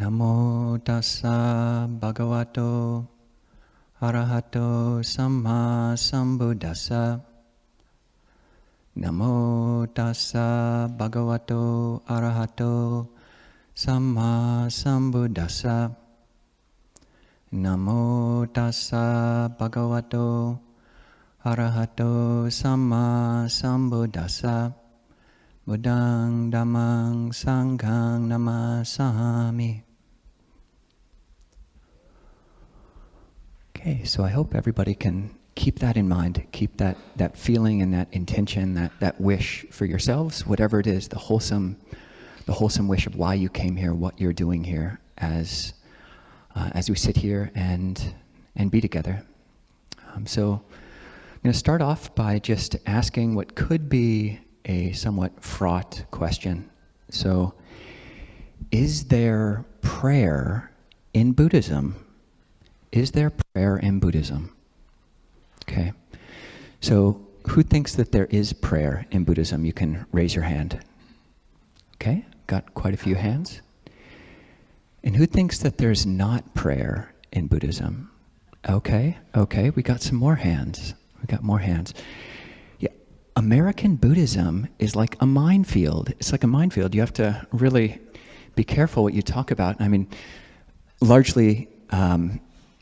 Namo tassa bhagavato arahato samma sambuddhassa. Namo tassa bhagavato arahato samma sambuddhassa. Namo tassa bhagavato arahato samma sambuddhassa. Buddhang dhammang sanghang namasami. Okay, so I hope everybody can keep that in mind, keep that feeling and that intention, that wish for yourselves, whatever it is, the wholesome wish of why you came here, what you're doing here, as we sit here and be together. So I'm going to start off by just asking what could be a somewhat fraught question. So, is there prayer in Buddhism? Is there prayer in Buddhism? Okay. So, who thinks that there is prayer in Buddhism? You can raise your hand. Okay, got quite a few hands. And who thinks that there's not prayer in Buddhism? Okay, we got some more hands. Yeah, American Buddhism is like a minefield. It's like a minefield. You have to really be careful what you talk about. I mean, largely,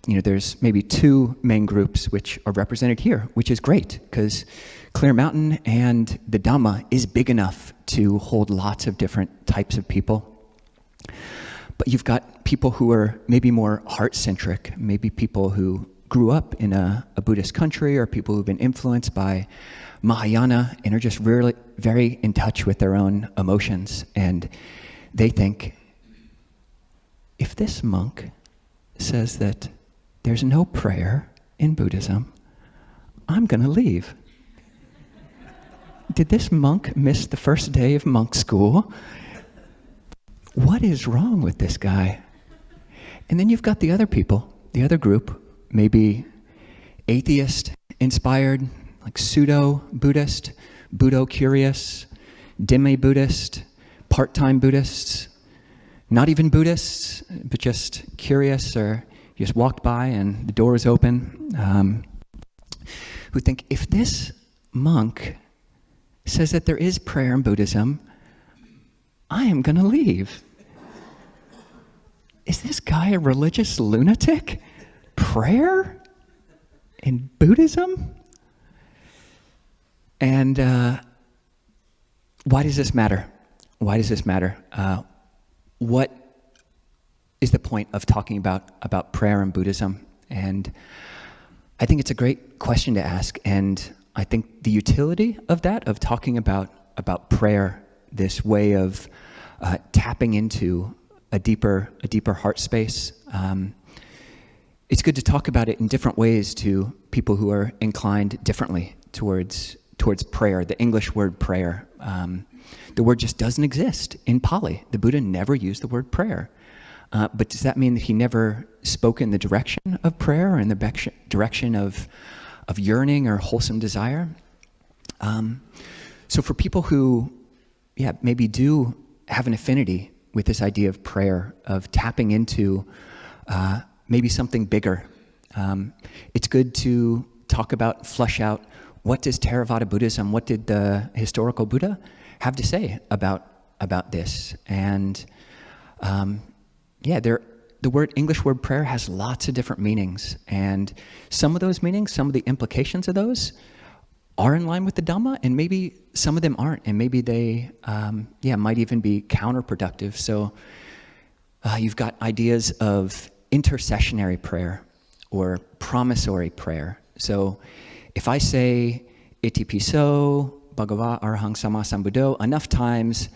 there's maybe two main groups which are represented here, which is great, because Clear Mountain and the Dhamma is big enough to hold lots of different types of people. But you've got people who are maybe more heart-centric, maybe people who grew up in a Buddhist country, or people who've been influenced by Mahayana and are just really very in touch with their own emotions. And they think, if this monk says that there's no prayer in Buddhism, I'm going to leave. Did this monk miss the first day of monk school? What is wrong with this guy? And then you've got the other people, the other group, maybe atheist inspired, like pseudo-Buddhist, Buddho-curious, demi-Buddhist, part-time Buddhists, not even Buddhists, but just curious, or you just walked by and the door is open, who think, if this monk says that there is prayer in Buddhism, I am going to leave. Is this guy a religious lunatic? Prayer in Buddhism? And why does this matter? What is the point of talking about prayer in Buddhism? And I think it's a great question to ask. And I think the utility of that, of talking about prayer, this way of tapping into a deeper heart space. It's good to talk about it in different ways to people who are inclined differently towards prayer. The English word prayer, the word just doesn't exist in Pali. The Buddha never used the word prayer. But does that mean that he never spoke in the direction of prayer, or in the direction of yearning or wholesome desire? So for people who, maybe do have an affinity with this idea of prayer, of tapping into maybe something bigger, it's good to talk about, flesh out, what does Theravada Buddhism, what did the historical Buddha have to say about this? And the English word prayer has lots of different meanings, and some of those meanings, some of the implications of those are in line with the Dhamma, and maybe some of them aren't, and maybe they might even be counterproductive. So you've got ideas of intercessionary prayer or promissory prayer. So if I say iti piso bhagava arahang sama sambuddho enough times,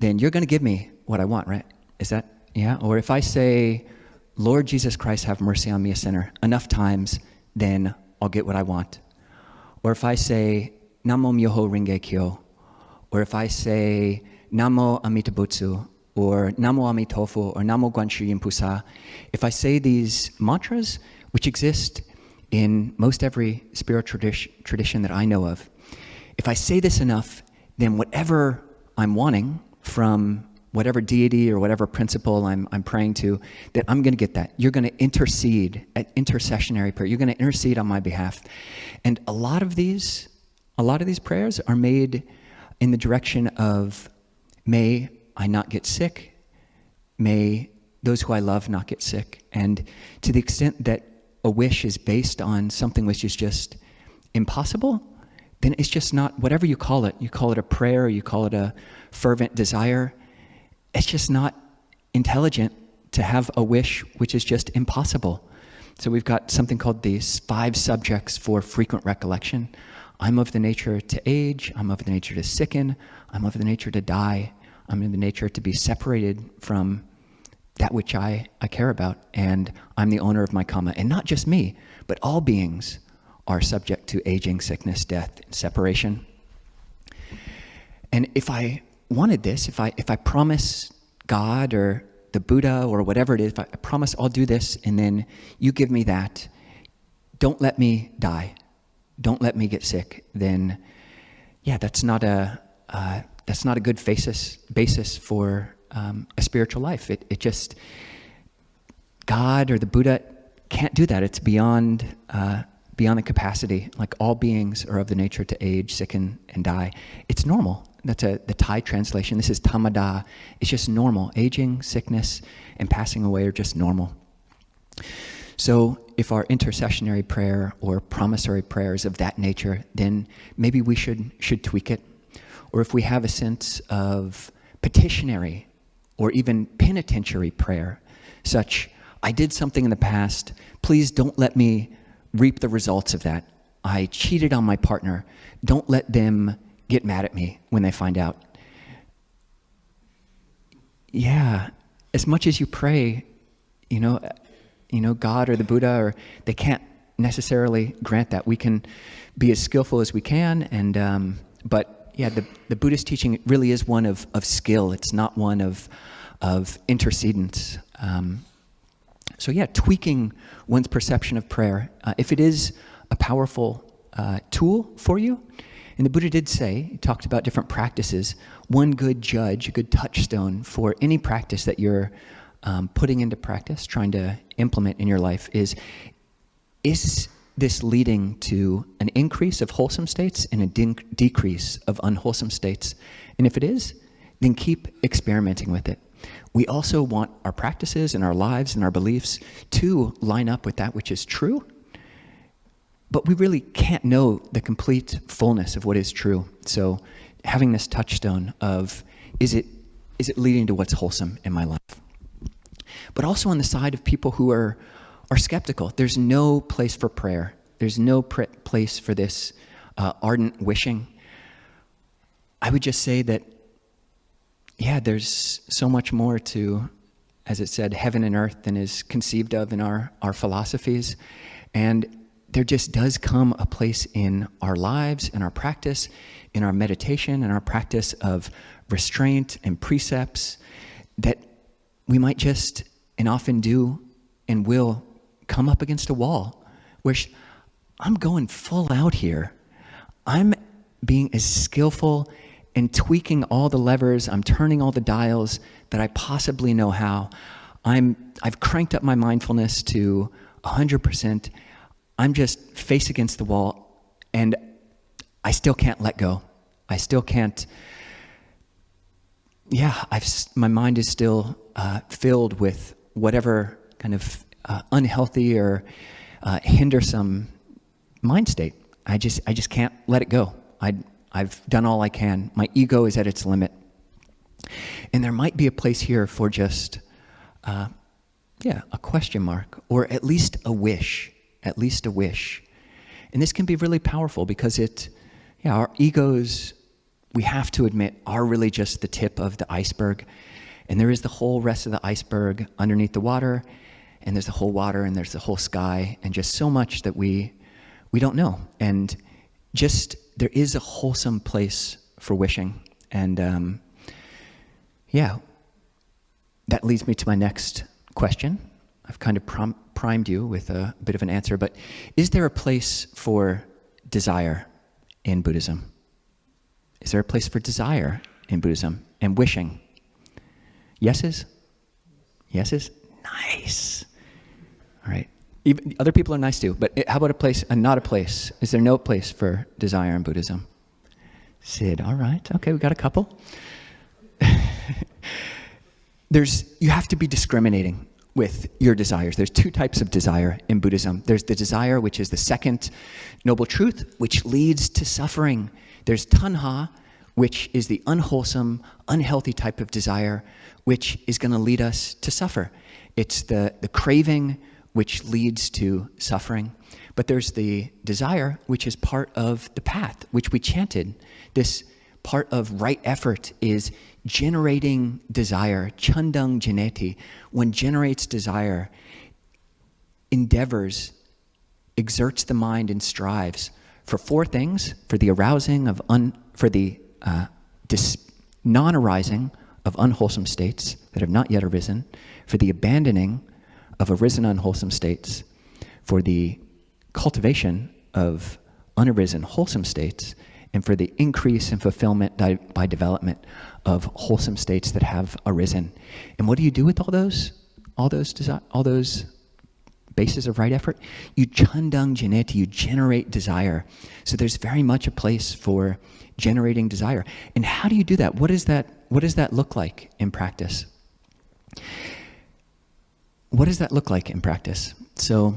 then you're going to give me what I want, right? Is that, yeah? Or if I say, Lord Jesus Christ, have mercy on me, a sinner, enough times, then I'll get what I want. Or if I say, Namo Myoho Renge Kyo, or if I say, Namo Amita Butsu, or Namo Amitofu, or Namo Guanshi Yinpusa, if I say these mantras, which exist in most every spiritual tradition that I know of, if I say this enough, then whatever I'm wanting from whatever deity or whatever principle I'm praying to, that I'm going to get that. You're going to intercede at intercessionary prayer. You're going to intercede on my behalf. And a lot of these prayers are made in the direction of, may I not get sick, may those who I love not get sick. And to the extent that a wish is based on something which is just impossible, then it's just not, whatever you call it a prayer, you call it a fervent desire, it's just not intelligent to have a wish which is just impossible. So we've got something called these 5 subjects for frequent recollection. I'm of the nature to age, I'm of the nature to sicken, I'm of the nature to die, I'm of the nature to be separated from that which I care about, and I'm the owner of my karma. And not just me, but all beings are subject to aging, sickness, death, and separation. And if I wanted this, if I promise God or the Buddha or whatever it is, if I promise I'll do this, and then you give me that, don't let me die, don't let me get sick, then yeah, that's not a good basis for a spiritual life. It just, God or the Buddha can't do that. It's beyond the capacity. Like, all beings are of the nature to age, sicken, and die. It's normal. That's the Thai translation. This is tamada. It's just normal. Aging, sickness, and passing away are just normal. So if our intercessionary prayer or promissory prayer is of that nature, then maybe we should tweak it. Or if we have a sense of petitionary or even penitentiary prayer, such, I did something in the past, please don't let me reap the results of that. I cheated on my partner. Don't let them get mad at me when they find out. Yeah, as much as you pray, God or the Buddha, or they can't necessarily grant that. We can be as skillful as we can, and but yeah, the Buddhist teaching really is one of skill. It's not one of intercedence. So yeah, tweaking one's perception of prayer. If it is a powerful tool for you, and the Buddha did say, he talked about different practices. One good judge, a good touchstone for any practice that you're putting into practice, trying to implement in your life, is this leading to an increase of wholesome states and a decrease of unwholesome states? And if it is, then keep experimenting with it. We also want our practices and our lives and our beliefs to line up with that which is true, but we really can't know the complete fullness of what is true. So having this touchstone of, is it leading to what's wholesome in my life? But also on the side of people who are skeptical, there's no place for prayer. There's no place for this ardent wishing. I would just say that, yeah, there's so much more to, as it said, heaven and earth than is conceived of in our philosophies. And there just does come a place in our lives, in our practice, in our meditation, in our practice of restraint and precepts, that we might just, and often do and will, come up against a wall where I'm going full out here. I'm being as skillful and tweaking all the levers, I'm turning all the dials that I possibly know how. I've cranked up my mindfulness to 100%. I'm just face against the wall, and I still can't let go. I still can't. Yeah, my mind is still filled with whatever kind of unhealthy or hindersome mind state. I just can't let it go. I've done all I can. My ego is at its limit. And there might be a place here for just, a question mark, or at least a wish. At least a wish. And this can be really powerful because our egos, we have to admit, are really just the tip of the iceberg. And there is the whole rest of the iceberg underneath the water, and there's the whole water, and there's the whole sky, and just so much that we don't know. And just, there is a wholesome place for wishing. And that leads me to my next question. I've kind of primed you with a bit of an answer, but is there a place for desire in Buddhism? Is there a place for desire in Buddhism and wishing? Yeses? Yeses? Nice. All right. Even, other people are nice too, but how about a place and not a place? Is there no place for desire in Buddhism? Sid, all right. Okay, we got a couple. You have to be discriminating with your desires. There's two types of desire in Buddhism. There's the desire, which is the second noble truth, which leads to suffering. There's tanha, which is the unwholesome, unhealthy type of desire, which is going to lead us to suffer. It's the craving, which leads to suffering. But there's the desire, which is part of the path, which we chanted. This part of right effort is generating desire. Chandang janeti. One generates desire, endeavors, exerts the mind and strives for four things: for the arousing of non-arising of unwholesome states that have not yet arisen, for the abandoning of arisen unwholesome states, for the cultivation of unarisen wholesome states, and for the increase and fulfillment by development of wholesome states that have arisen. And what do you do with all those bases of right effort? You chandang janeti, you generate desire. So there's very much a place for generating desire. And how do you do that? What does that look like in practice? What does that look like in practice? So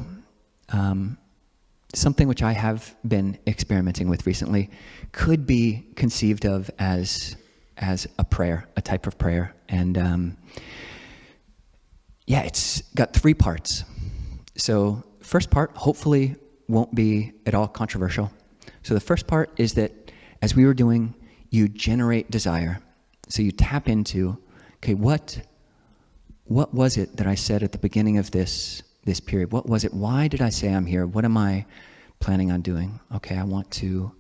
something which I have been experimenting with recently could be conceived of as a prayer, a type of prayer. And it's got three parts. So first part, hopefully, won't be at all controversial. So the first part is that, as we were doing, you generate desire. So you tap into, okay, what was it that I said at the beginning of this period? What was it? Why did I say I'm here? What am I planning on doing? Okay, I want to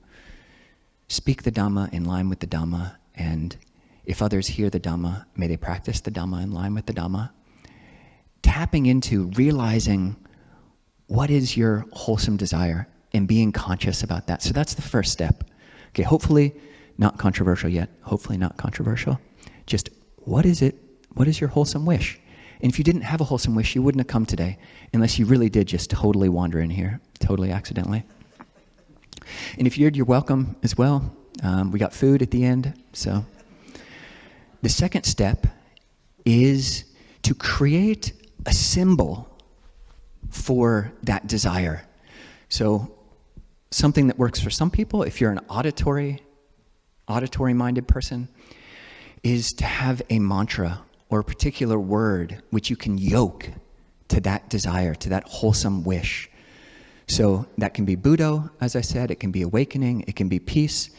speak the Dhamma in line with the Dhamma, and if others hear the Dhamma, may they practice the Dhamma in line with the Dhamma. Tapping into realizing what is your wholesome desire and being conscious about that. So that's the first step. Okay, hopefully not controversial yet. Hopefully not controversial. Just what is it? What is your wholesome wish? And if you didn't have a wholesome wish, you wouldn't have come today unless you really did just totally wander in here, totally accidentally. And if you're welcome as well. We got food at the end. So the second step is to create a symbol for that desire. So something that works for some people, if you're an auditory-minded person, is to have a mantra or a particular word which you can yoke to that desire, to that wholesome wish. So that can be Buddha, as I said, it can be awakening, it can be peace.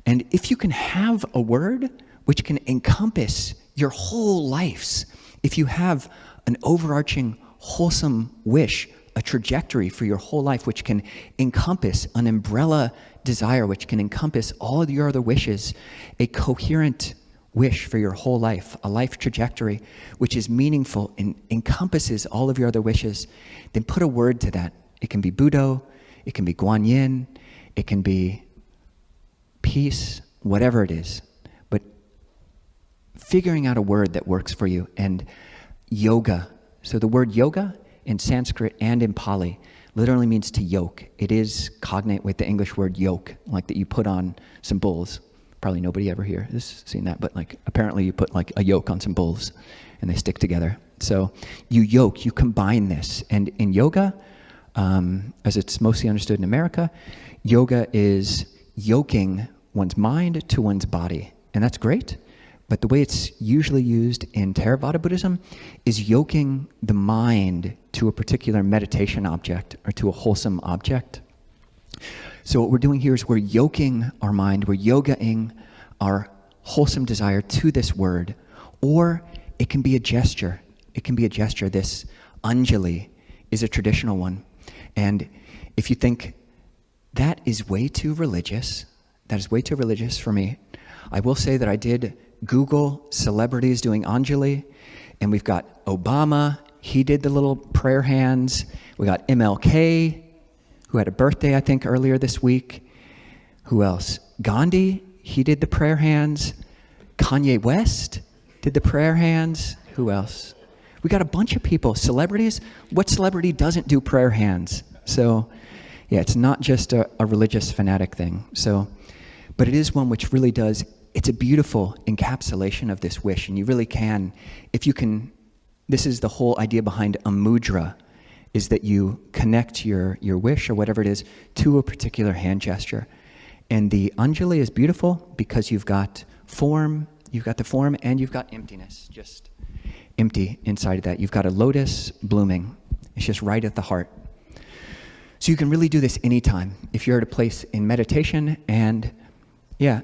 And if you can have a word which can encompass your whole lives, if you have an overarching wholesome wish, a trajectory for your whole life which can encompass an umbrella desire, which can encompass all of your other wishes, a coherent wish for your whole life, a life trajectory which is meaningful and encompasses all of your other wishes, then put a word to that. It can be Buddha, it can be Guanyin, it can be peace, whatever it is. But figuring out a word that works for you. And yoga. So the word yoga in Sanskrit and in Pali literally means to yoke. It is cognate with the English word yoke, like that you put on some bulls. Probably nobody ever here has seen that, but like apparently you put like a yoke on some bulls and they stick together. So you yoke, you combine this. And in yoga, as it's mostly understood in America, yoga is yoking one's mind to one's body. And that's great. But the way it's usually used in theravada Buddhism is yoking the mind to a particular meditation object or to a wholesome object. So what we're doing here is we're yoking our mind, we're yogaing our wholesome desire to this word. Or it can be a gesture. It can be a gesture. This Anjali is a traditional one. And if you think that is way too religious, that is way too religious for me, I will say that I did Google celebrities doing Anjali, and we've got Obama, he did the little prayer hands. We got MLK, who had a birthday, I think, earlier this week. Who else? Gandhi, he did the prayer hands. Kanye West, Did the prayer hands? Who else? We got a bunch of people. Celebrities? What celebrity doesn't do prayer hands? So, yeah, it's not just a religious fanatic thing. So, but it is one which really does, it's a beautiful encapsulation of this wish. And you really can, if you can, this is the whole idea behind a mudra, is that you connect your wish or whatever it is to a particular hand gesture. And the Anjali is beautiful because you've got form, and you've got emptiness, just empty inside of that. You've got a lotus blooming. It's just right at the heart. So you can really do this anytime. If you're at a place in meditation and, yeah,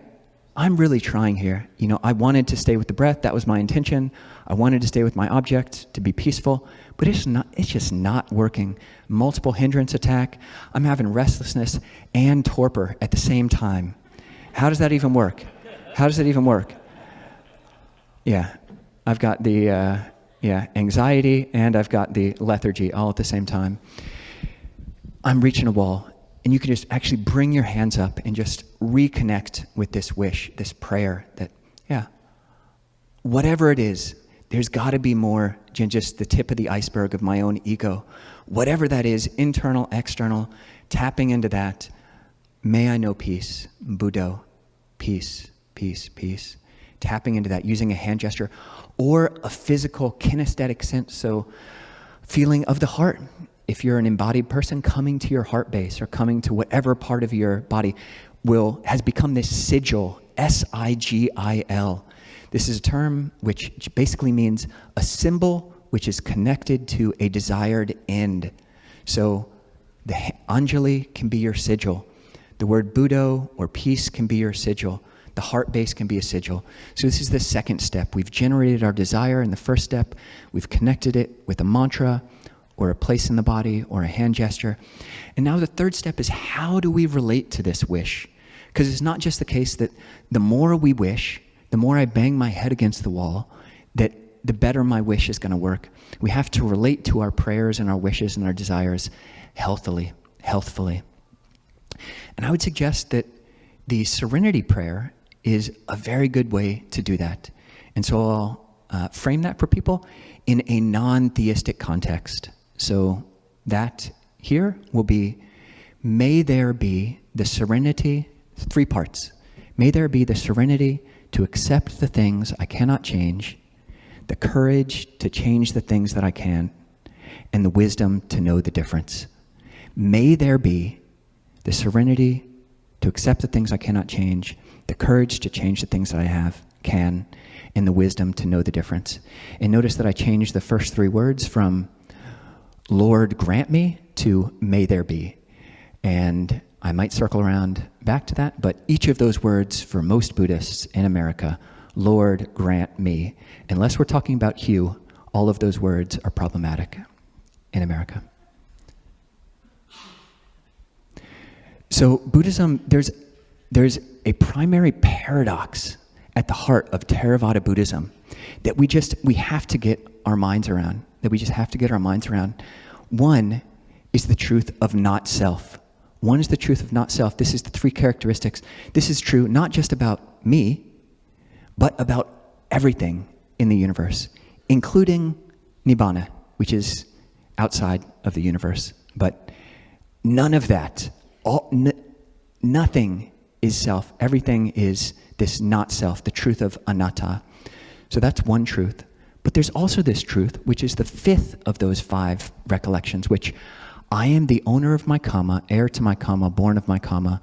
I'm really trying here. You know, I wanted to stay with the breath. That was my intention. I wanted to stay with my object, to be peaceful, but it's just not working. Multiple hindrance attack. I'm having restlessness and torpor at the same time. How does that even work? Yeah, I've got the anxiety and I've got the lethargy all at the same time. I'm reaching a wall. And you can just actually bring your hands up and just reconnect with this wish, this prayer that, yeah, whatever it is, there's got to be more than just the tip of the iceberg of my own ego. Whatever that is, internal, external, tapping into that. May I know peace, Buddho, peace, peace, peace. Tapping into that, using a hand gesture or a physical kinesthetic sense, so feeling of the heart. If you're an embodied person, coming to your heart base or coming to whatever part of your body has become this sigil, S-I-G-I-L. This is a term which basically means a symbol which is connected to a desired end. So the Anjali can be your sigil. The word Buddho or peace can be your sigil. The heart base can be a sigil. So this is the second step. We've generated our desire in the first step. We've connected it with a mantra, or a place in the body, or a hand gesture. And now the third step is, how do we relate to this wish? Because it's not just the case that the more we wish, the more I bang my head against the wall, that the better my wish is going to work. We have to relate to our prayers and our wishes and our desires healthfully. And I would suggest that the Serenity prayer is a very good way to do that. And so I'll frame that for people in a non-theistic context. So that here will be, may there be the serenity, 3 parts. May there be the serenity to accept the things I cannot change, the courage to change the things that I can, and the wisdom to know the difference. May there be the serenity to accept the things I cannot change, the courage to change the things that I can, and the wisdom to know the difference. And notice that I changed the first 3 words from Lord grant me to may there be. And I might circle around back to that, but each of those words for most Buddhists in America, Lord grant me, unless we're talking about Hugh, all of those words are problematic in America. So Buddhism, there's a primary paradox at the heart of theravada Buddhism that we have to get our minds around, One is the truth of not self. This is the 3 characteristics. This is true not just about me, but about everything in the universe, including Nibbana, which is outside of the universe. But none of that, nothing is self. Everything is this not self, the truth of anatta. So that's one truth. But there's also this truth, which is the 5th of those 5 recollections, which I am the owner of my karma, heir to my karma, born of my karma,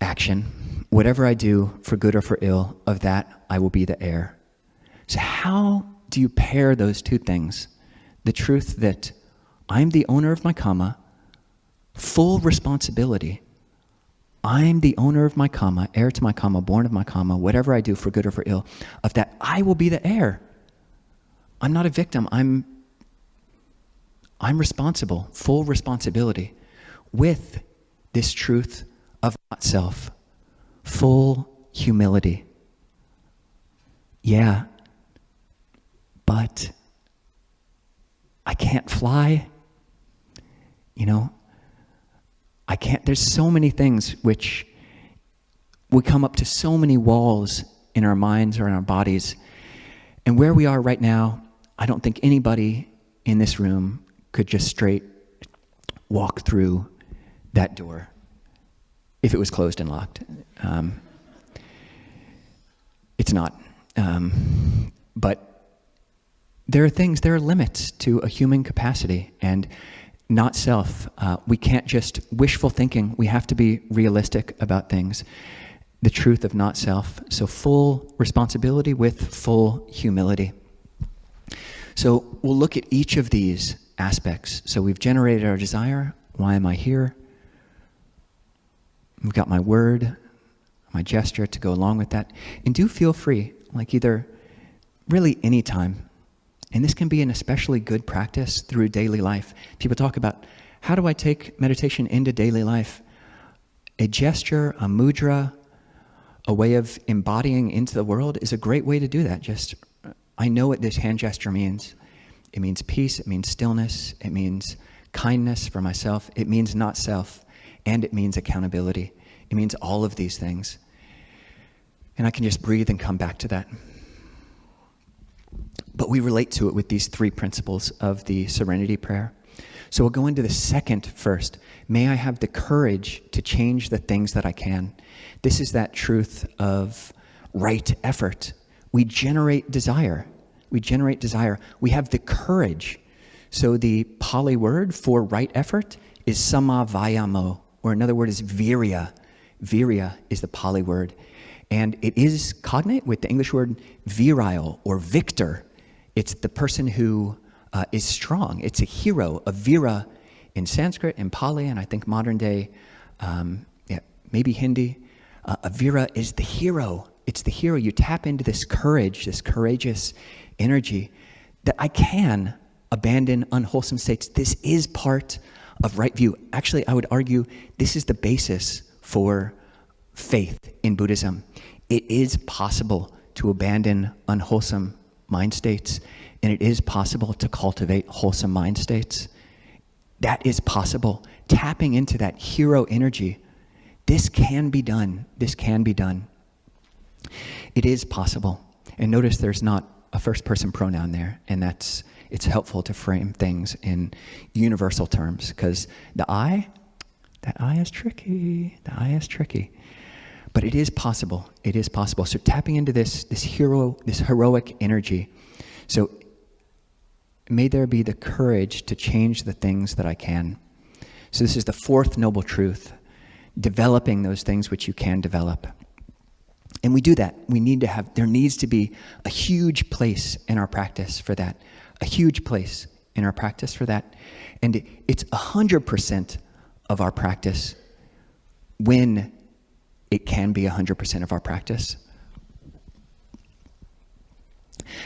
action. Whatever I do, for good or for ill, of that I will be the heir. So how do you pair those 2 things? The truth that I'm the owner of my karma, full responsibility. I'm the owner of my karma, heir to my karma, born of my karma, whatever I do, for good or for ill, of that I will be the heir. I'm not a victim. I'm responsible, full responsibility, with this truth of not self, full humility. Yeah, but I can't fly. I can't, there's so many things which we come up to so many walls in our minds or in our bodies. And where we are right now, I don't think anybody in this room could just straight walk through that door if it was closed and locked. It's not. But there are limits to a human capacity, and not self. We can't just wishful thinking. We have to be realistic about things. The truth of not self. So full responsibility with full humility. So we'll look at each of these aspects. So we've generated our desire. Why am I here? We've got my word, my gesture to go along with that. And do feel free, like either really any time. And this can be an especially good practice through daily life. People talk about, how do I take meditation into daily life? A gesture, a mudra, a way of embodying into the world is a great way to do that. Just, I know what this hand gesture means. It means peace, it means stillness, it means kindness for myself, it means not self, and it means accountability. It means all of these things. And I can just breathe and come back to that. But we relate to it with these three principles of the Serenity prayer. So we'll go into the second first. May I have the courage to change the things that I can. This is that truth of right effort. We generate desire. We generate desire. We have the courage. So the Pali word for right effort is samavayamo, or another word is virya. Virya is the Pali word. And it is cognate with the English word virile or victor. It's the person who is strong. It's a hero, a vira in Sanskrit and Pali, and I think modern day, maybe Hindi. A vira is the hero. It's the hero. You tap into this courage, this courageous energy that I can abandon unwholesome states. This is part of right view. Actually, I would argue this is the basis for faith in Buddhism. It is possible to abandon unwholesome mind states, and it is possible to cultivate wholesome mind states. That is possible. Tapping into that hero energy, this can be done. This can be done. It is possible. And notice there's not a first-person pronoun there, and it's helpful to frame things in universal terms, because that I is tricky. The I is tricky. But it is possible. It is possible. So tapping into this heroic energy. So may there be the courage to change the things that I can. So this is the fourth noble truth, developing those things which you can develop. And we do that. There needs to be a huge place in our practice for that. A huge place in our practice for that. And it's 100% of our practice when it can be 100% of our practice.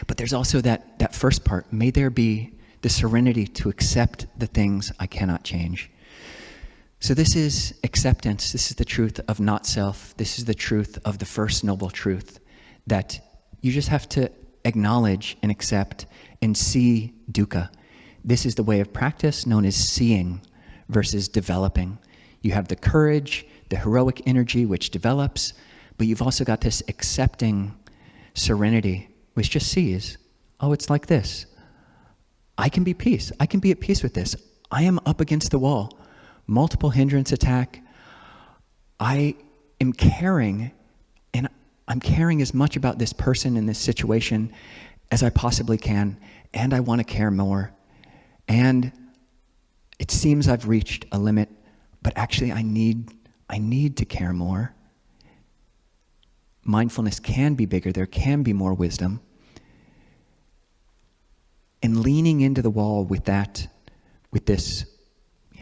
But there's also that first part. May there be the serenity to accept the things I cannot change. So this is acceptance. This is the truth of not self. This is the truth of the first noble truth, that you just have to acknowledge and accept and see dukkha. This is the way of practice known as seeing versus developing. You have the courage, the heroic energy which develops, but you've also got this accepting serenity which just sees, oh, it's like this. I can be peace. I can be at peace with this. I am up against the wall. Multiple hindrance attack. I am caring, and I'm caring as much about this person in this situation as I possibly can, and I want to care more. And it seems I've reached a limit, but actually I need to care more. Mindfulness can be bigger. There can be more wisdom. And leaning into the wall with this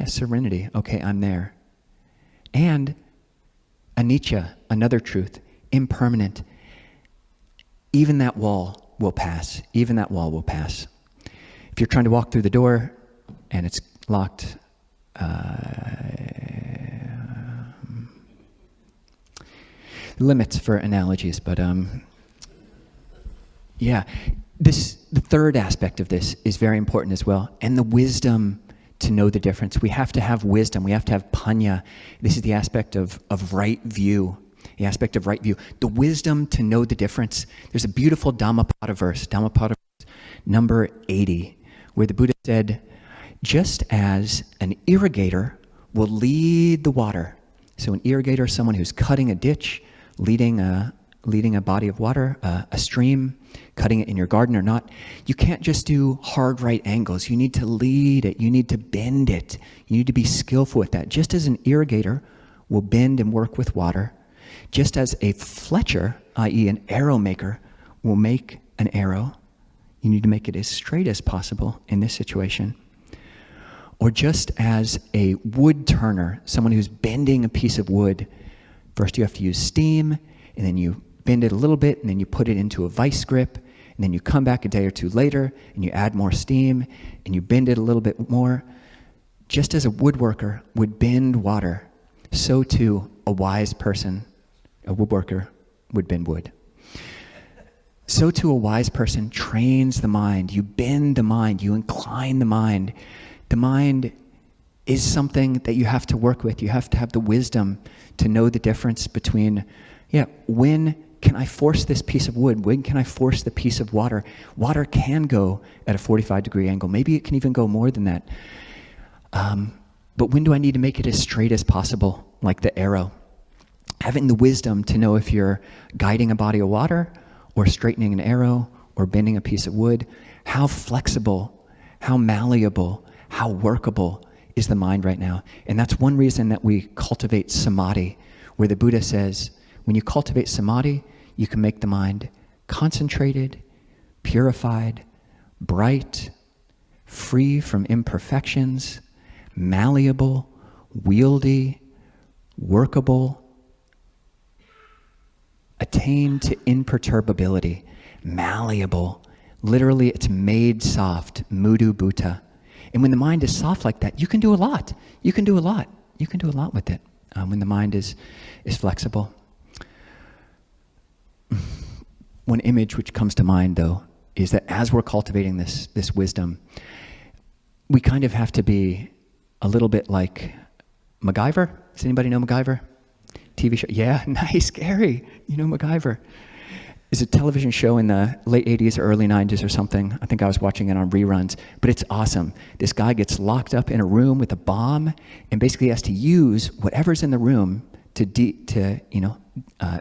serenity. Okay, I'm there. And anicca, another truth, impermanent. Even that wall will pass. Even that wall will pass. If you're trying to walk through the door and it's locked, limits for analogies, but the third aspect of this is very important as well, and the wisdom to know the difference. We have to have wisdom. We have to have panya. This is the aspect of right view. the aspect of right view, the wisdom to know the difference. There's a beautiful Dhammapada verse number 80, where the Buddha said, just as an irrigator will lead the water. So an irrigator is someone who's cutting a ditch, leading a body of water, a stream, cutting it in your garden or not. You can't just do hard right angles. You need to lead it. You need to bend it. You need to be skillful with that. Just as an irrigator will bend and work with water, just as a fletcher, i.e. an arrow maker, will make an arrow, you need to make it as straight as possible in this situation. Or just as a wood turner, someone who's bending a piece of wood, first you have to use steam, and then you bend it a little bit, and then you put it into a vice grip, and then you come back a day or two later, and you add more steam, and you bend it a little bit more. Just as a woodworker would bend water, so too a wise person, a woodworker, would bend wood. So too a wise person trains the mind. You bend the mind, you incline the mind. The mind is something that you have to work with. You have to have the wisdom to know the difference between, when can I force this piece of wood? When can I force the piece of water? Water can go at a 45-degree angle. Maybe it can even go more than that. But when do I need to make it as straight as possible, like the arrow? Having the wisdom to know if you're guiding a body of water or straightening an arrow or bending a piece of wood, how flexible, how malleable, how workable is the mind right now. And that's one reason that we cultivate samadhi, where the Buddha says, when you cultivate samadhi, you can make the mind concentrated, purified, bright, free from imperfections, malleable, wieldy, workable, attain to imperturbability, malleable. Literally, it's made soft, mudu bhuta. And when the mind is soft like that, you can do a lot. You can do a lot. You can do a lot with it when the mind is flexible. One image which comes to mind, though, is that as we're cultivating this wisdom, we kind of have to be a little bit like MacGyver. Does anybody know MacGyver? TV show? Yeah, nice, Gary. You know MacGyver. It's a television show in the late 80s or early 90s or something. I think I was watching it on reruns, but it's awesome. This guy gets locked up in a room with a bomb and basically has to use whatever's in the room to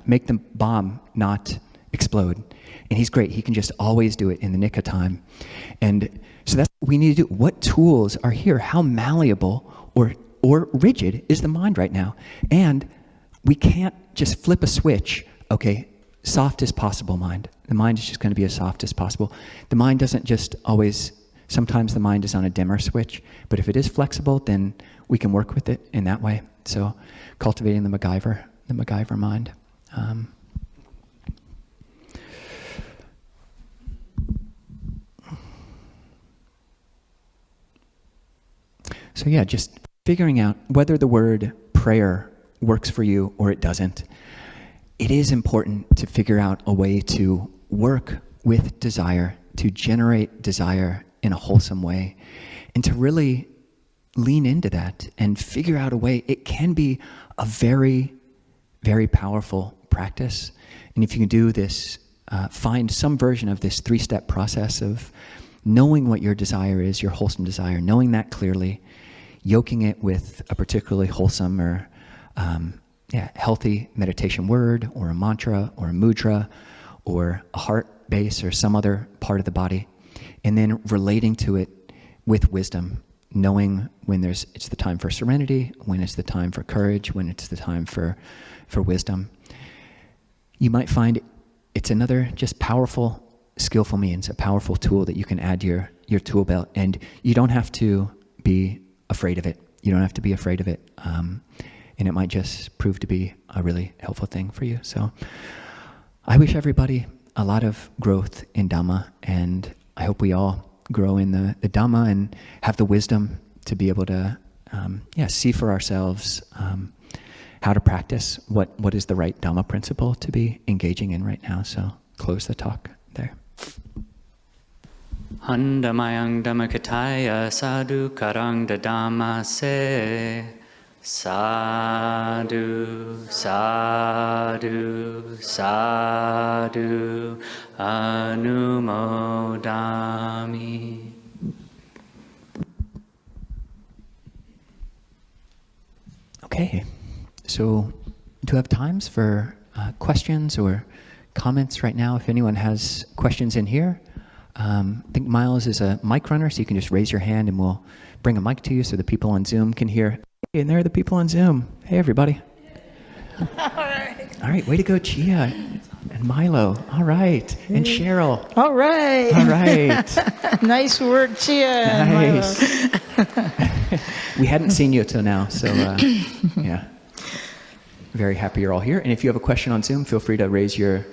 make the bomb not explode. And he's great. He can just always do it in the nick of time. And so that's what we need to do. What tools are here? How malleable or rigid is the mind right now? And we can't just flip a switch, okay, soft as possible mind. The mind is just going to be as soft as possible. The mind doesn't just always, sometimes the mind is on a dimmer switch, but if it is flexible, then we can work with it in that way. So cultivating the MacGyver mind. So yeah, just figuring out whether the word prayer works for you or it doesn't. It is important to figure out a way to work with desire, to generate desire in a wholesome way, and to really lean into that and figure out a way. It can be a very, very powerful practice. And if you can do this, find some version of this 3-step process of knowing what your desire is, your wholesome desire, knowing that clearly, yoking it with a particularly wholesome or healthy meditation word or a mantra or a mudra or a heart base or some other part of the body, and then relating to it with wisdom, knowing when it's the time for serenity, when it's the time for courage, when it's the time for wisdom. You might find it's another just powerful, skillful means, a powerful tool that you can add to your tool belt, and you don't have to be afraid of it. You don't have to be afraid of it. And it might just prove to be a really helpful thing for you. So I wish everybody a lot of growth in Dhamma, and I hope we all grow in the Dhamma and have the wisdom to be able to see for ourselves how to practice what is the right Dhamma principle to be engaging in right now. So close the talk there. Handamayang Dhammakataya Sadhu Karang Dadama Se Sadhu, sadhu, sadhu, anumodami. Okay, so do you have times for questions or comments right now? If anyone has questions in here, I think Miles is a mic runner, so you can just raise your hand and we'll bring a mic to you so the people on Zoom can hear. Hey, and there are the people on Zoom. Hey, everybody. All right, way to go, Chia and Milo. All right, and Cheryl. All right. All right. Nice work, Chia. Nice. We hadn't seen you till now, so yeah. Very happy you're all here. And if you have a question on Zoom, feel free to raise your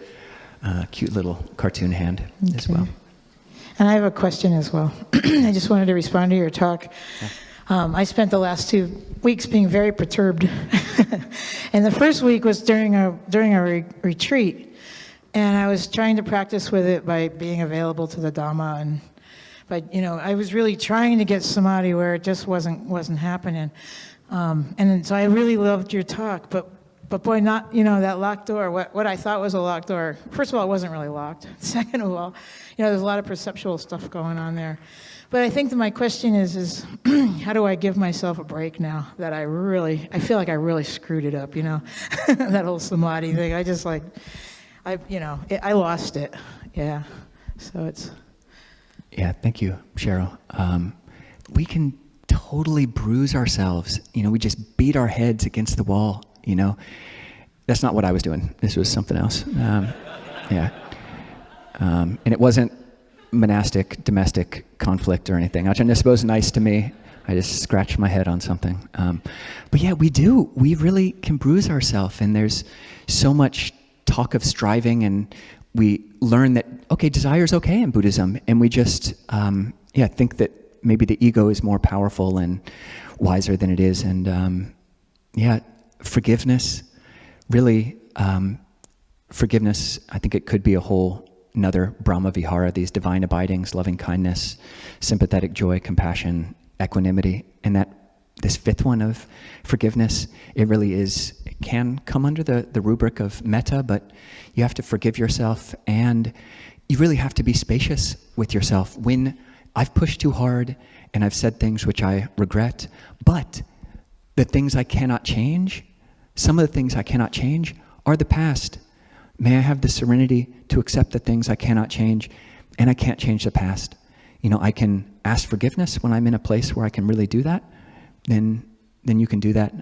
cute little cartoon hand as well. And I have a question as well. I just wanted to respond to your talk. Yeah. I spent the last 2 weeks being very perturbed. And the first week was during a retreat. And I was trying to practice with it by being available to the Dhamma. And I was really trying to get samadhi where it just wasn't happening. And so I really loved your talk. But boy, not, that locked door, what I thought was a locked door. First of all, it wasn't really locked. Second of all, there's a lot of perceptual stuff going on there. But I think that my question is how do I give myself a break now that I feel like I really screwed it up, that whole samadhi thing. I just I lost it. Yeah. So it's. Yeah, thank you, Cheryl. We can totally bruise ourselves. We just beat our heads against the wall, That's not what I was doing. This was something else. Yeah. And it wasn't monastic, domestic conflict or anything. Ajahn is supposed nice to me. I just scratched my head on something. But yeah, we do. We really can bruise ourselves. And there's so much talk of striving, and we learn that, okay, desire is okay in Buddhism. And we just, think that maybe the ego is more powerful and wiser than it is. And forgiveness, really, forgiveness, I think it could be a whole another Brahma Vihara, these divine abidings, loving kindness, sympathetic joy, compassion, equanimity. And that this fifth one of forgiveness, it can come under the rubric of metta, but you have to forgive yourself, and you really have to be spacious with yourself. When I've pushed too hard and I've said things which I regret, but the things I cannot change, some of the things I cannot change are the past. May I have the serenity to accept the things I cannot change, and I can't change the past. I can ask forgiveness when I'm in a place where I can really do that, then you can do that.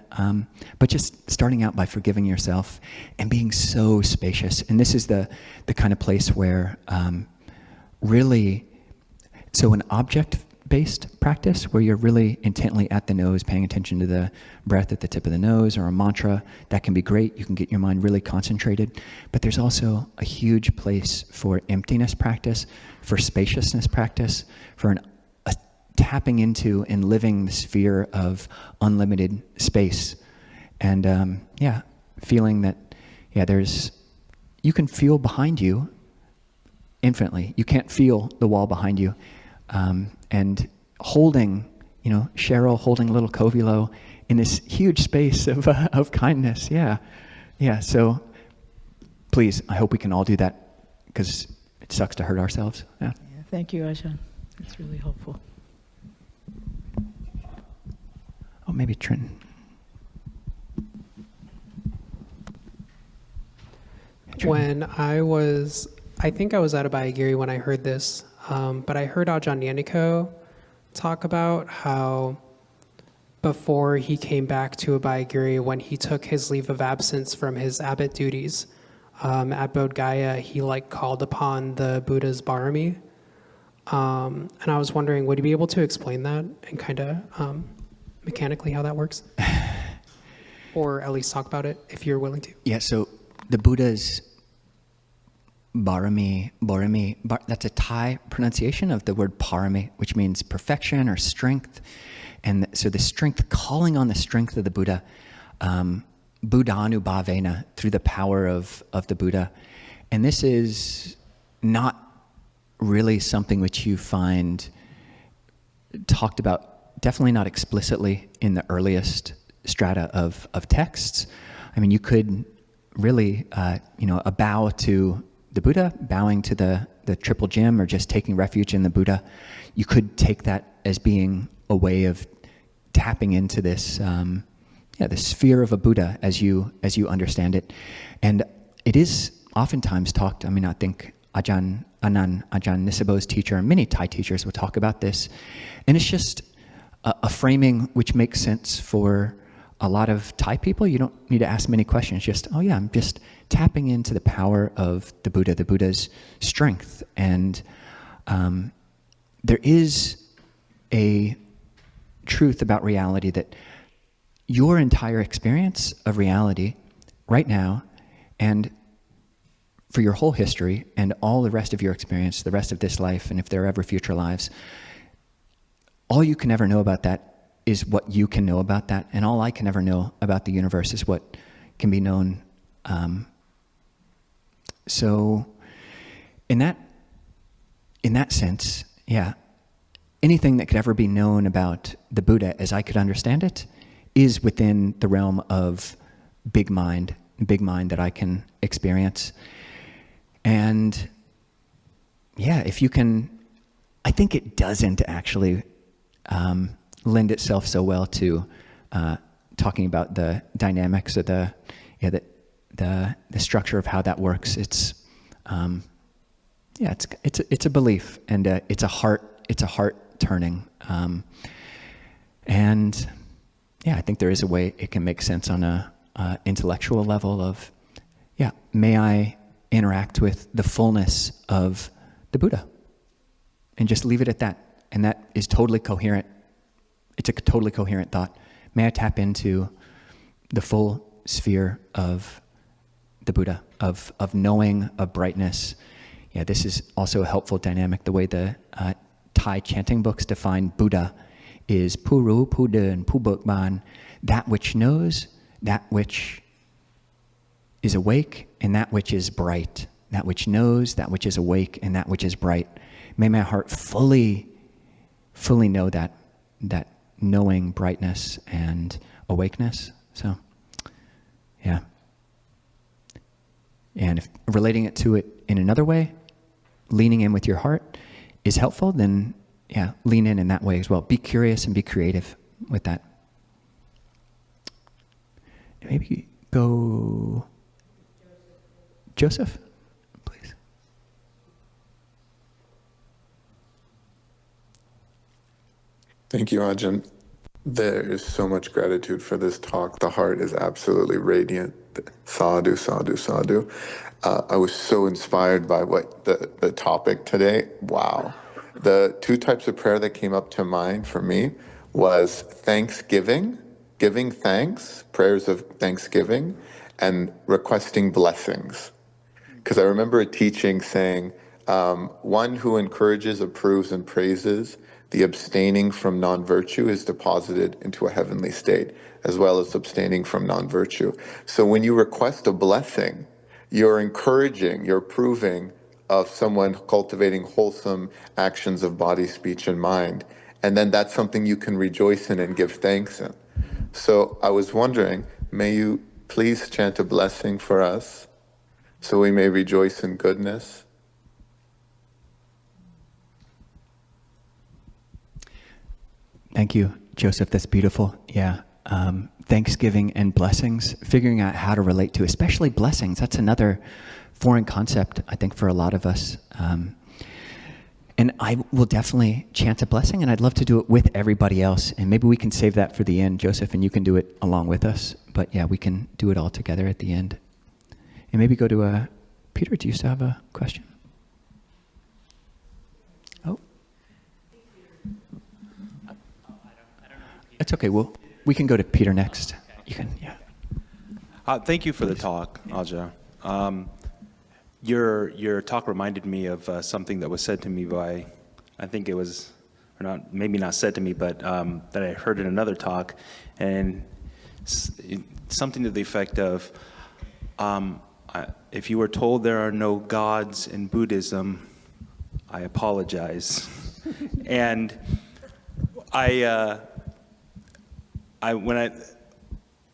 But just starting out by forgiving yourself and being so spacious. And this is the kind of place where so an object-based practice where you're really intently at the nose, paying attention to the breath at the tip of the nose, or a mantra, that can be great. You can get your mind really concentrated. But there's also a huge place for emptiness practice, for spaciousness practice, for a tapping into and living the sphere of unlimited space. And feeling that, you can feel behind you infinitely. You can't feel the wall behind you. And holding, Cheryl holding little Kovilo in this huge space of kindness. Yeah. So please, I hope we can all do that, because it sucks to hurt ourselves. Yeah. Thank you, Ajahn. That's really helpful. Oh, maybe Trin. When I think I was at Abhayagiri when I heard this, but I heard Ajahn Yaniko talk about how before he came back to Abhayagiri, when he took his leave of absence from his abbot duties at Bodh Gaya, he called upon the Buddha's Barami. And I was wondering, would you be able to explain that and kind of mechanically how that works? Or at least talk about it if you're willing to. Yeah, so the Buddha's Barami, that's a Thai pronunciation of the word parami, which means perfection or strength. And so the strength, calling on the strength of the Buddha, Buddhanubhavena, through the power of the Buddha. And this is not really something which you find talked about, definitely not explicitly in the earliest strata of texts. I mean, you could really, a bow to the Buddha, bowing to the triple gem, or just taking refuge in the Buddha. You could take that as being a way of tapping into this, the sphere of a Buddha as you understand it. And it is oftentimes talked, I think Ajahn Nisabho's teacher, and many Thai teachers will talk about this. And it's just a framing which makes sense for a lot of Thai people. You don't need to ask many questions. Just, oh yeah, I'm just tapping into the power of the Buddha's strength. And there is a truth about reality that your entire experience of reality right now, and for your whole history and all the rest of your experience, the rest of this life, and if there are ever future lives, all you can ever know about that is what you can know about that, and all I can ever know about the universe is what can be known. So in that sense, yeah, anything that could ever be known about the Buddha as I could understand it is within the realm of big mind that I can experience. And yeah, if you can, I think it doesn't actually lend itself so well to talking about the dynamics of the structure of how that works. It's a belief, and it's a heart turning, and yeah, I think there is a way it can make sense on a intellectual level of, yeah, may I interact with the fullness of the Buddha, and just leave it at that. And that is totally coherent. It's a totally coherent thought. May I tap into the full sphere of the Buddha, of knowing, of brightness. Yeah, this is also a helpful dynamic. The way the Thai chanting books define Buddha is Puru, Puden, Pubukban, that which knows, that which is awake, and that which is bright. That which knows, that which is awake, and that which is bright. May my heart fully know that knowing, brightness, and awakeness. So, yeah. And if relating it to it in another way, leaning in with your heart is helpful, then yeah, lean in that way as well. Be curious and be creative with that. Maybe go Joseph, please. Thank you, Ajahn. There is so much gratitude for this talk. The heart is absolutely radiant. Sadhu, sadhu, sadhu. I was so inspired by what the topic today. Wow. The two types of prayer that came up to mind for me was thanksgiving, giving thanks, prayers of thanksgiving, and requesting blessings. Because I remember a teaching saying, one who encourages, approves, and praises the abstaining from non-virtue is deposited into a heavenly state, as well as abstaining from non-virtue. So when you request a blessing, you're encouraging, you're approving of someone cultivating wholesome actions of body, speech, and mind. And then that's something you can rejoice in and give thanks in. So I was wondering, may you please chant a blessing for us so we may rejoice in goodness? Thank you, Joseph. That's beautiful. Yeah. Thanksgiving and blessings, figuring out how to relate to, especially blessings. That's another foreign concept, I think, for a lot of us. And I will definitely chant a blessing, and I'd love to do it with everybody else. And maybe we can save that for the end, Joseph, and you can do it along with us. But yeah, we can do it all together at the end. And maybe go to Peter, do you still have a question? Oh. It's okay. We can go to Peter next. You can, yeah. Thank you for the talk, Ajahn. Your talk reminded me of something that was said to me by, I think it was, or not, maybe not said to me, but that I heard in another talk, and something to the effect of, if you were told there are no gods in Buddhism, I apologize. And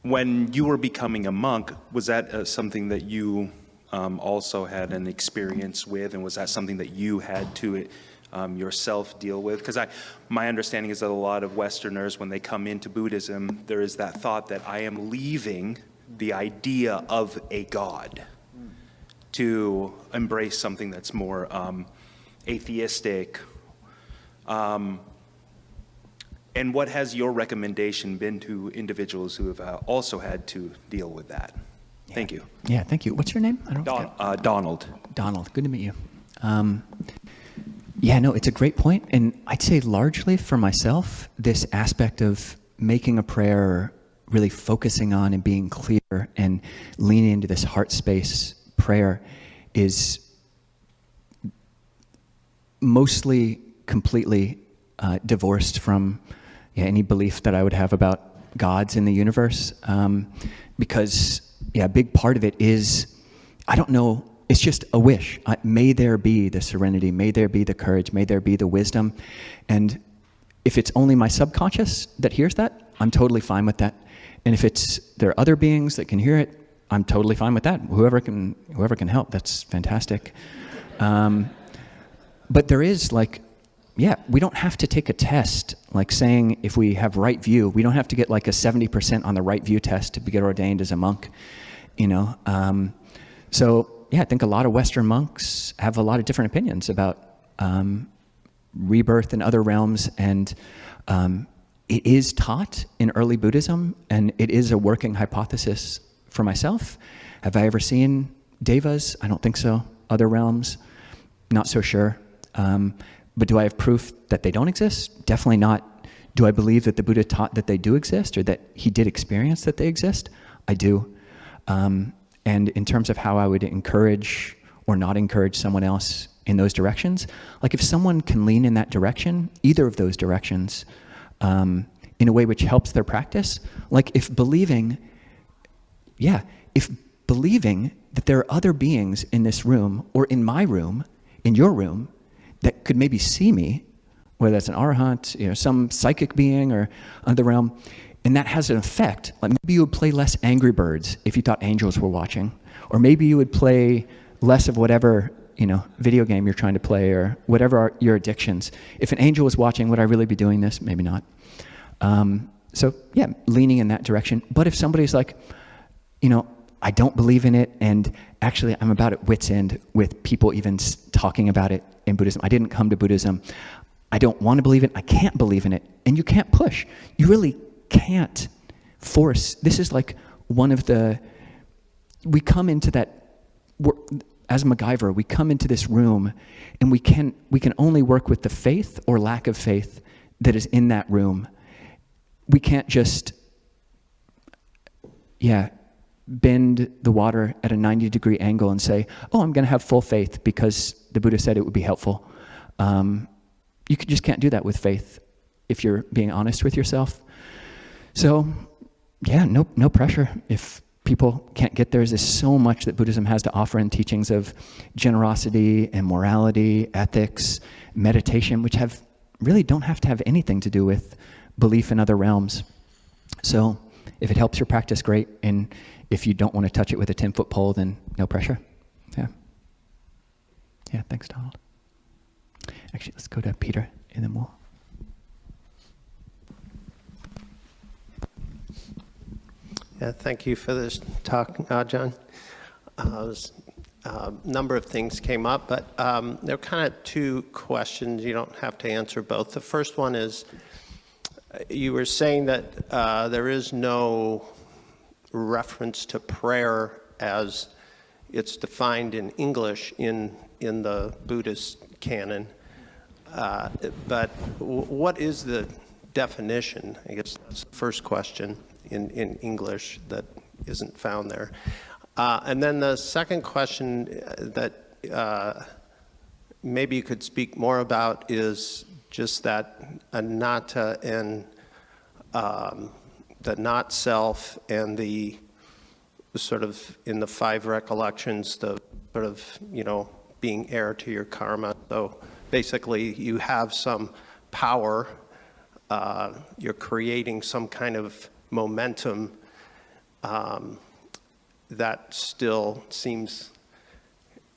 when you were becoming a monk, was that something that you also had an experience with, and was that something that you had to yourself deal with? Because my understanding is that a lot of Westerners, when they come into Buddhism, there is that thought that I am leaving the idea of a God to embrace something that's more atheistic. And what has your recommendation been to individuals who have also had to deal with that? Yeah. Thank you. Yeah, thank you. What's your name? I don't Donald. Donald, good to meet you. Yeah, no, it's a great point. And I'd say largely for myself, this aspect of making a prayer, really focusing on and being clear and leaning into this heart space prayer is mostly completely divorced from any belief that I would have about gods in the universe. Because, a big part of it is, I don't know, it's just a wish. May there be the serenity, may there be the courage, may there be the wisdom. And if it's only my subconscious that hears that, I'm totally fine with that. And if there are other beings that can hear it, I'm totally fine with that. Whoever can help, that's fantastic. But there is we don't have to take a test, like saying if we have right view, we don't have to get like a 70% on the right view test to get ordained as a monk, So I think a lot of Western monks have a lot of different opinions about rebirth in other realms, and it is taught in early Buddhism, and it is a working hypothesis for myself. Have I ever seen devas? I don't think so. Other realms? Not so sure. But do I have proof that they don't exist? Definitely not. Do I believe that the Buddha taught that they do exist, or that he did experience that they exist? I do. And in terms of how I would encourage or not encourage someone else in those directions, like if someone can lean in that direction, either of those directions, in a way which helps their practice, like if believing that there are other beings in this room, or in my room, in your room, that could maybe see me, whether that's an arahant, some psychic being or other realm, and that has an effect. Like maybe you would play less Angry Birds if you thought angels were watching, or maybe you would play less of whatever video game you're trying to play, or whatever are your addictions. If an angel was watching, would I really be doing this? Maybe not. Leaning in that direction. But if somebody's like, I don't believe in it, and actually I'm about at wit's end with people even talking about it in Buddhism. I didn't come to Buddhism. I don't want to believe it. I can't believe in it. And you can't push. You really can't force. This is like one of we come into that, as MacGyver, we come into this room, and we can only work with the faith or lack of faith that is in that room. We can't just, bend the water at a 90-degree angle and say, I'm going to have full faith because the Buddha said it would be helpful. You just can't do that with faith if you're being honest with yourself. So, no pressure. If people can't get there, there's so much that Buddhism has to offer in teachings of generosity and morality, ethics, meditation, which really don't have to have anything to do with belief in other realms. So, if it helps your practice, great. And if you don't want to touch it with a 10-foot pole, then no pressure. Yeah, thanks, Donald. Actually, let's go to Peter, and then we'll... Yeah, thank you for this talk, Ajahn. A number of things came up, but there are kind of two questions. You don't have to answer both. The first one is, you were saying that there is no reference to prayer as it's defined in English in the Buddhist canon. But what is the definition? I guess that's the first question in English that isn't found there. And then the second question that maybe you could speak more about is just that anatta and the not self, and the sort of in the five recollections, the sort of, being heir to your karma. So basically you have some power, you're creating some kind of momentum, that still seems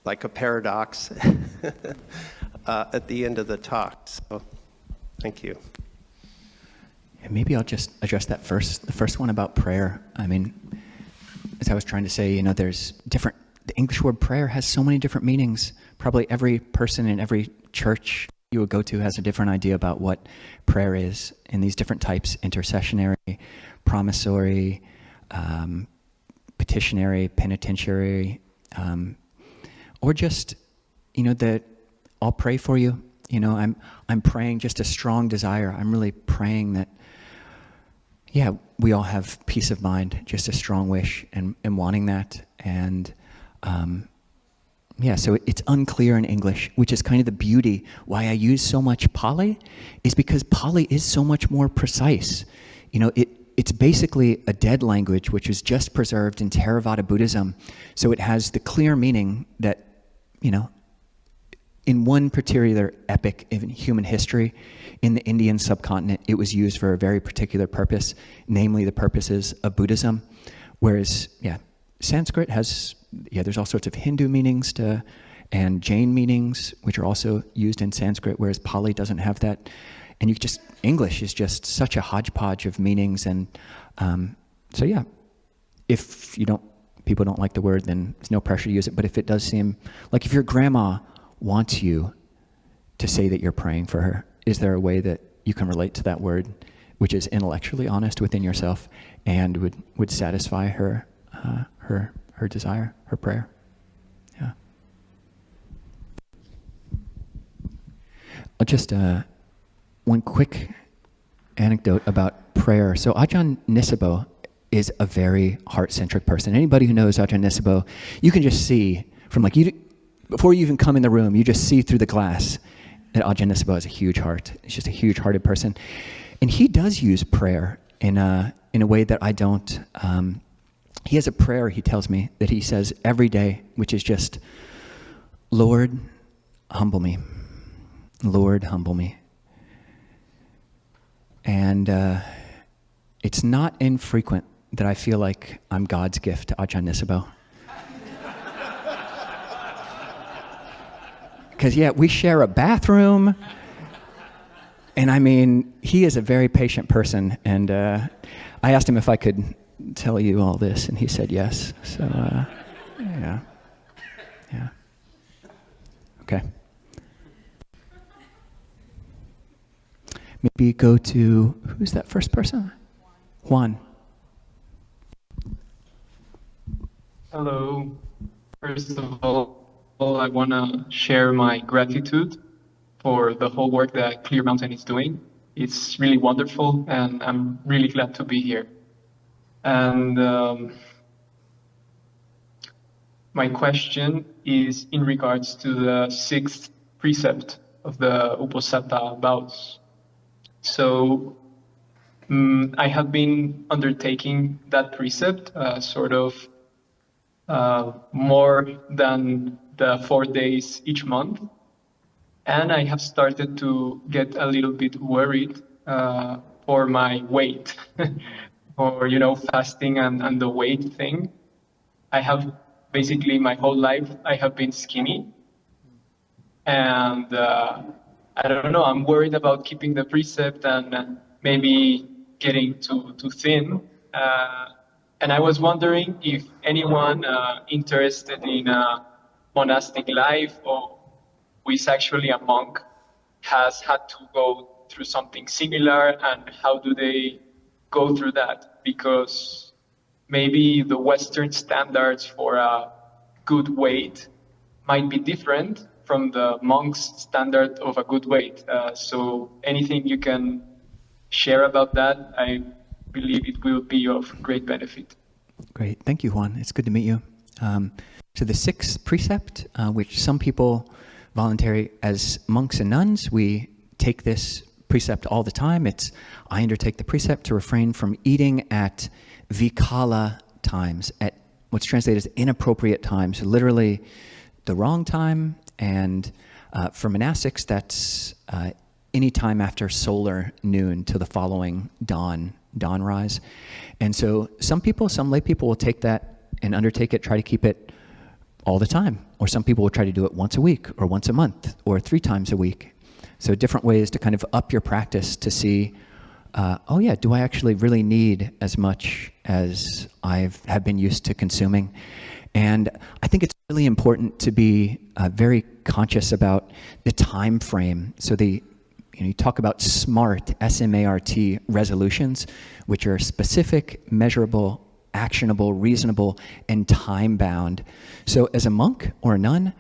like a paradox at the end of the talk. So, thank you. And maybe I'll just address that first. The first one about prayer. I mean, as I was trying to say, there's different. The English word prayer has so many different meanings. Probably every person in every church you would go to has a different idea about what prayer is in these different types: intercessionary, promissory, petitionary, penitentiary, or just, that I'll pray for you. I'm praying just a strong desire. I'm really praying that, we all have peace of mind, just a strong wish and wanting that. And so it's unclear in English, which is kind of the beauty. Why I use so much Pali is because Pali is so much more precise. It's basically a dead language which was just preserved in Theravada Buddhism. So it has the clear meaning that, in one particular epoch in human history, in the Indian subcontinent, it was used for a very particular purpose, namely the purposes of Buddhism. Whereas, Sanskrit has, there's all sorts of Hindu meanings and Jain meanings, which are also used in Sanskrit, whereas Pali doesn't have that. And English is just such a hodgepodge of meanings. And if people don't like the word, then there's no pressure to use it. But if it does seem, like if your grandma wants you to say that you're praying for her, is there a way that you can relate to that word, which is intellectually honest within yourself and would satisfy her desire, her prayer? Yeah. Just one quick anecdote about prayer. So Ajahn Nisabo is a very heart-centric person. Anybody who knows Ajahn Nisabo, you can just see from before you even come in the room, you just see through the glass that Ajahn Nisabo has a huge heart. He's just a huge-hearted person. And he does use prayer in a way that I don't. He has a prayer, he tells me, that he says every day, which is just, Lord, humble me. Lord, humble me. And it's not infrequent that I feel like I'm God's gift to Ajahn Nisabo. Because, we share a bathroom. And I mean, he is a very patient person. And I asked him if I could tell you all this, and he said yes. So, yeah. Okay. Maybe go to, who's that first person? Juan. Hello. First of all, I want to share my gratitude for the whole work that Clear Mountain is doing. It's really wonderful, and I'm really glad to be here. And my question is in regards to the sixth precept of the Uposatha vows. So I have been undertaking that precept more than the 4 days each month. And I have started to get a little bit worried for my weight or, fasting and the weight thing. I have basically my whole life, I have been skinny. And I don't know, I'm worried about keeping the precept and maybe getting too thin. And I was wondering if anyone interested in a monastic life or who is actually a monk has had to go through something similar, and how do they go through that? Because maybe the Western standards for a good weight might be different from the monk's standard of a good weight. So anything you can share about that, I believe it will be of great benefit. Great. Thank you, Juan. It's good to meet you. So the sixth precept, which some people voluntary as monks and nuns, we take this precept all the time. I undertake the precept to refrain from eating at vikala times, at what's translated as inappropriate times, literally the wrong time. And for monastics, that's any time after solar noon to the following dawn, dawn rise. And so some people, some lay people will take that and undertake it, try to keep it all the time. Or some people will try to do it once a week or once a month or 3 times a week. So different ways to kind of up your practice to see, oh yeah, do I actually really need as much as I have been used to consuming? And I think it's really important to be very conscious about the time frame. So you talk about SMART, S-M-A-R-T resolutions, which are specific, measurable, actionable, reasonable, and time-bound. So as a monk or a nun,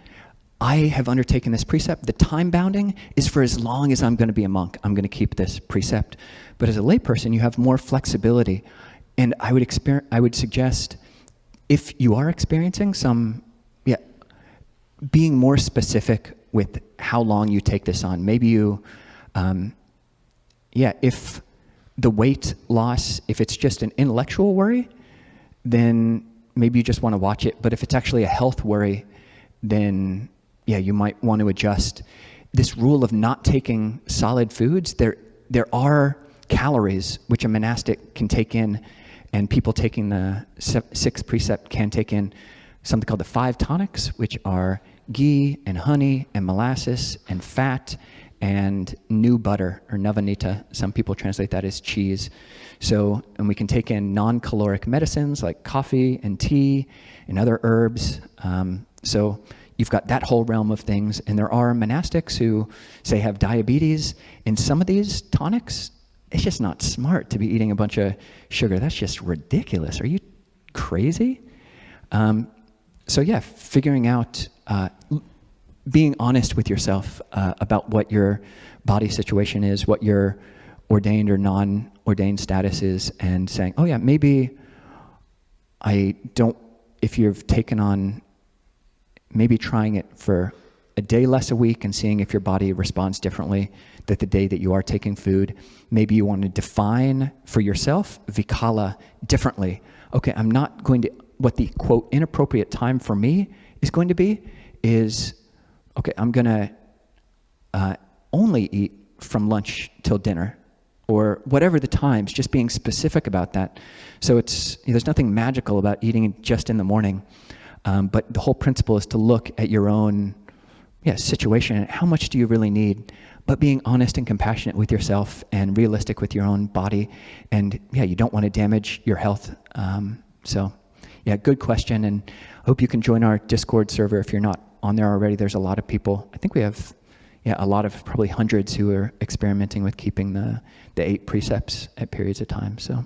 I have undertaken this precept. The time bounding is for as long as I'm going to be a monk. I'm going to keep this precept. But as a layperson, you have more flexibility. And I would suggest, if you are experiencing some, being more specific with how long you take this on. Maybe you, if the weight loss, if it's just an intellectual worry, then maybe you just want to watch it. But if it's actually a health worry, then you might want to adjust. This rule of not taking solid foods, there are calories which a monastic can take in, and people taking the 6th precept can take in something called the 5 tonics, which are ghee and honey and molasses and fat and new butter, or navanita. Some people translate that as cheese. So, and we can take in non-caloric medicines like coffee and tea and other herbs. So you've got that whole realm of things. And there are monastics who, say, have diabetes. In some of these tonics, it's just not smart to be eating a bunch of sugar. That's just ridiculous. Are you crazy? Figuring out, being honest with yourself about what your body situation is, what your ordained or non-ordained status is, and saying, oh yeah, maybe I don't, if you've taken on, maybe trying it for a day less a week and seeing if your body responds differently that the day that you are taking food. Maybe you want to define for yourself vikala differently. Okay, I'm not going to, what the quote inappropriate time for me is going to be is, okay, I'm going to only eat from lunch till dinner, or whatever the times, just being specific about that. So it's, there's nothing magical about eating just in the morning, but the whole principle is to look at your own situation and how much do you really need, but being honest and compassionate with yourself and realistic with your own body. And you don't want to damage your health. Good question. And I hope you can join our Discord server if you're not on there already. There's a lot of people. I think we have a lot of, probably hundreds, who are experimenting with keeping the 8 precepts at periods of time. So